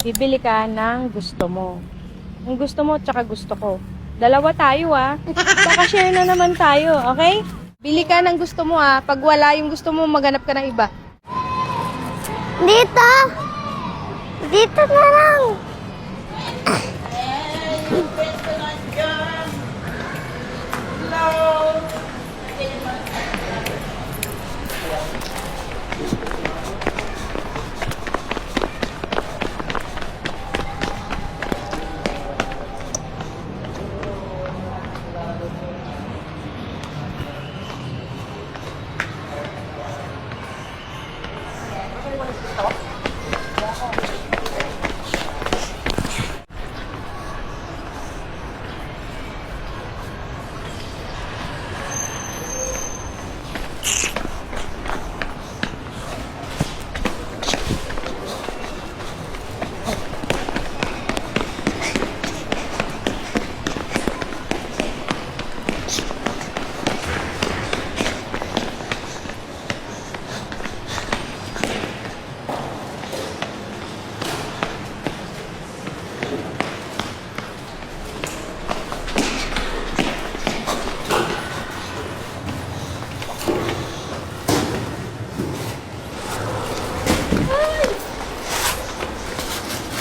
Bibili ka ng gusto mo. Ang gusto mo, tsaka gusto ko. Dalawa tayo Baka share na naman tayo, okay? Bili ka ng gusto mo Pag wala yung gusto mo, maghanap ka ng iba. Dito! Dito na lang!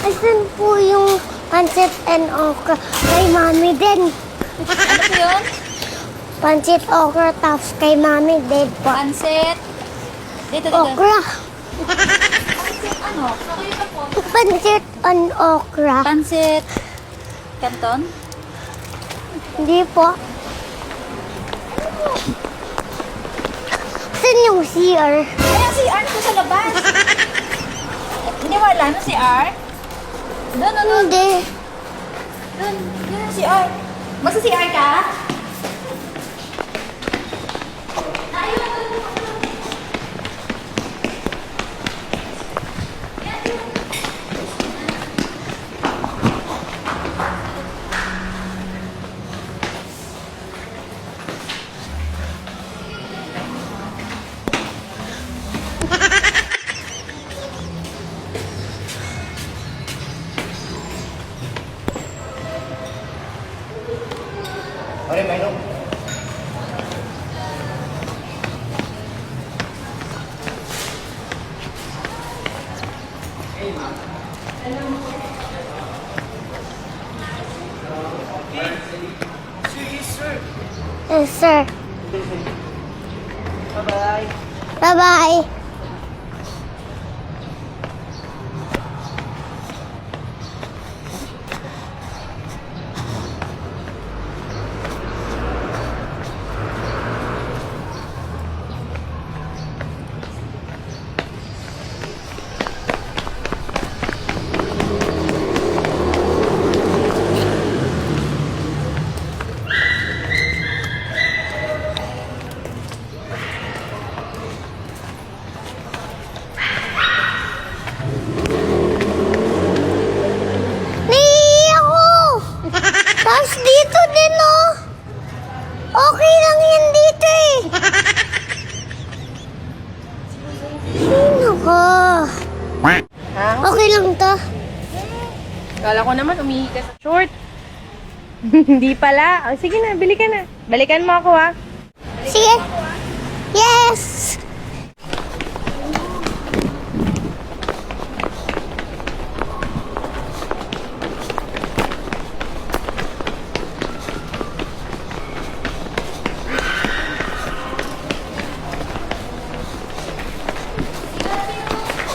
Asan po yung pancit and okra? Kay mami din. Ano po yun? Pancit, okra, tops. Kay mami din po. Pansit. Dito. Okra. Ano? Kayo na po. Pancit and okra. Pansit. Canton? Hindi po. Saan yung CR? Kaya si R ko sa labas. Hindi wala na si R? Doon. Hindi. Doon si R. Basta si R ka? Pare, may no? Yes, sir. Bye-bye. Bye-bye. Naiiyak ako! Tapos dito din, oh! Okay lang yan dito, eh! Sino ka? Okay lang to. Kala ko naman, umihi ka sa short. Hindi pala. Sige na, bili ka na. Balikan mo ako Sige. Yes!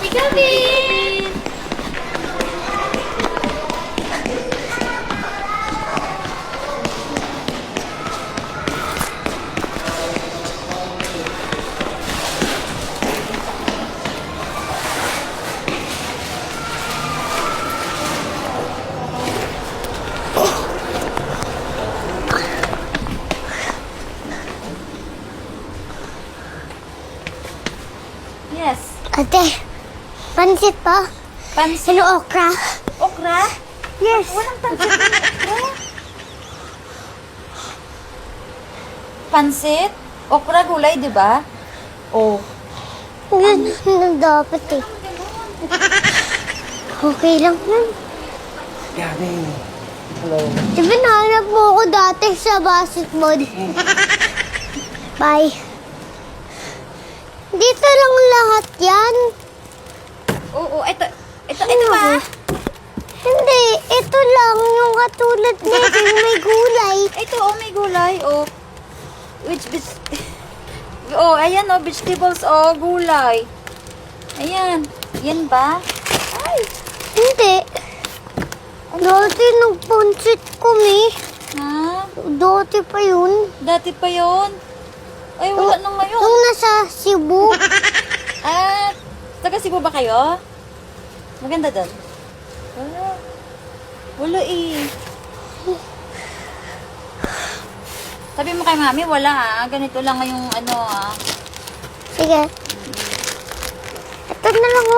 Kevin! Yes. Ate, pansit pa? Pansit. Ano okra? Okra? Yes. Walang pansit na okra. Pansit? Okra gulay, di ba? Oh. Ganun na dapat eh. Okay lang yun. Gabi. Hello. Diba nahanap mo ako dati sa basketball? Bye. Dito lang lahat yan. Oo, ito ba? Hindi, ito lang yung katulad nito, yung may gulay. Ito, may gulay, ayan, vegetables, gulay. Ayan, yan ba? Hindi. Dati nagpunsit kami. Ha? Dati pa yun. Dati pa yon. Ay, wala na ngayon. Nung nasa Cebu. Taga Cebu ba kayo? Maganda doon. Wala eh. Sabi mo kay mami, wala ganito lang yung Sige. Ito na lang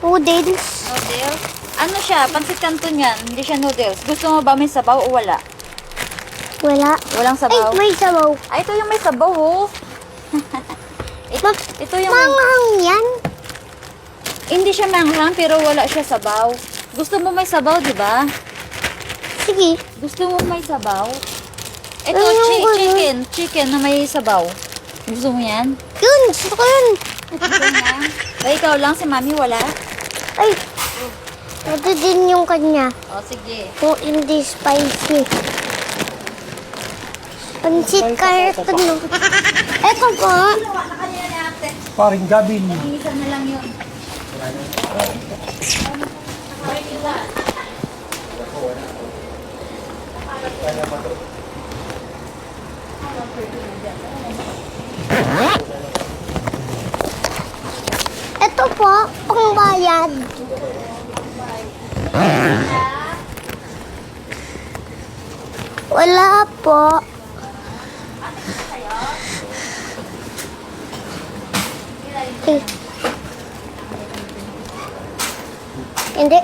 noodles. noodles. Ano siya? Pansit Canton yan. Hindi siya noodles. Gusto mo ba may sabaw o wala? Wala. Walang sabaw? Ay, may sabaw. Ay, ito yung may sabaw, ito yung may... Manghang yan. Hindi siya manghang, pero wala siya sabaw. Gusto mo may sabaw, di ba? Sige. Gusto mo may sabaw? Ito, chicken na may sabaw. Gusto mo yan? Yun, gusto ko yun. Gusto mo yan? Ay, ikaw lang, si mami wala? Ay, ito din yung kanya. O, sige. Kung hindi spicy. Pansit karton. Ito po. Ginawa na kanina ni ate. Paring Gabin. Isa na lang yun. Ito po, pangbayad. Wala po. Eh. Hindi.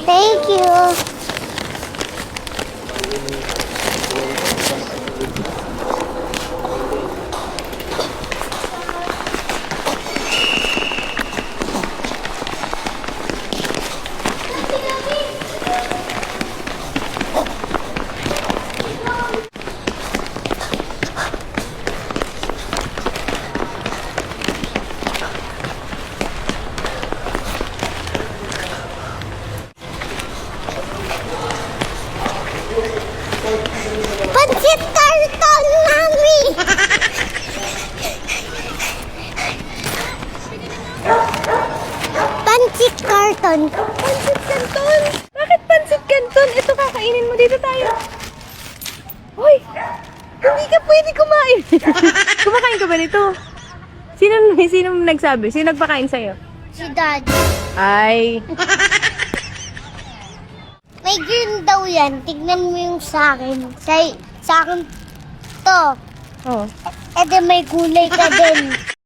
Thank you. Pansit karton, mami! Pansit karton. Pansit Canton! Bakit Pansit Canton? Ito kakainin mo. Dito tayo. Hoy! Hindi ka pwede kumain. Kumakain ka ba nito? Sino nagsabi? Sino nagpakain sa'yo? Si Dad. Ay. May green daw yan. Tignan mo yung sa akin. Sa akin to. Oh. E di may gulay ka din.